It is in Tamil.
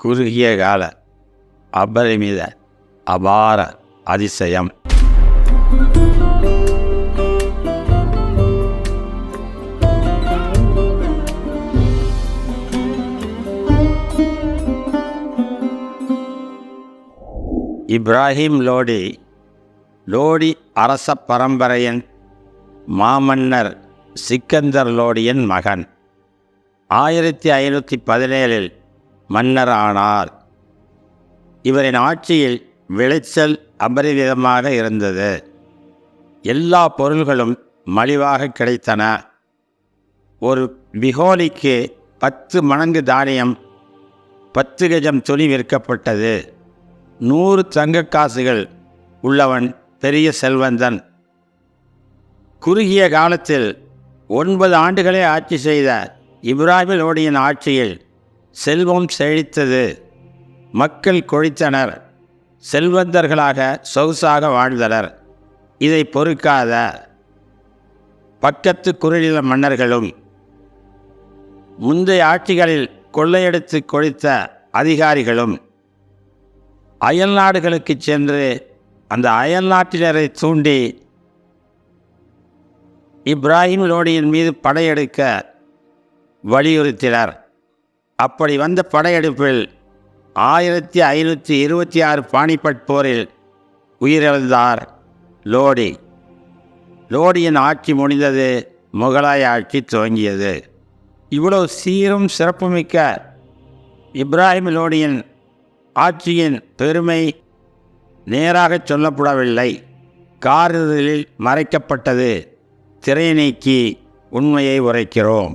குறுகிய கால அபரிமித அபார அதிசயம். இப்ராஹிம் லோடி, லோடி அரச பரம்பரையின் மாமன்னர் சிக்கந்தர் லோடியின் மகன். 1517 மன்னர் ஆனார். இவரின் ஆட்சியில் விளைச்சல் அபரிவிதமாக இருந்தது. எல்லா பொருள்களும் மலிவாக கிடைத்தன. ஒரு பிகோலிக்கு 10 மடங்கு தானியம், 10 கஜம் துணி விற்கப்பட்டது. 100 தங்கக்காசுகள் உள்ளவன் பெரிய செல்வந்தன். குறுகிய காலத்தில் 9 ஆண்டுகளே ஆட்சி செய்த இப்ராஹிம் லோடியின் ஆட்சியில் செல்வம் செழித்தது. மக்கள் கொழித்தனர். செல்வந்தர்களாக சொகுசாக வாழ்ந்தனர். இதை பொறுக்காத பக்கத்து குறுநில மன்னர்களும் முந்தைய ஆட்சிகளில் கொள்ளையடித்து கொழித்த அதிகாரிகளும் அயல் நாடுகளுக்கு சென்று அந்த அயல் நாட்டினரை தூண்டி இப்ராஹிம் லோடியின் மீது படையெடுக்க வலியுறுத்தினர். அப்படி வந்த படையெடுப்பில் 1526 பானிபட் போரில் உயிரிழந்தார் லோடி. லோடியின் ஆட்சி முடிந்தது. முகலாய ஆட்சி துவங்கியது. இவ்வளவு சீரும் சிறப்புமிக்க இப்ராஹிம் லோடியின் ஆட்சியின் பெருமை நேராக சொல்லப்படவில்லை. காரிருளில் மறைக்கப்பட்டது. திரை நீக்கி உண்மையை உரைக்கிறோம்.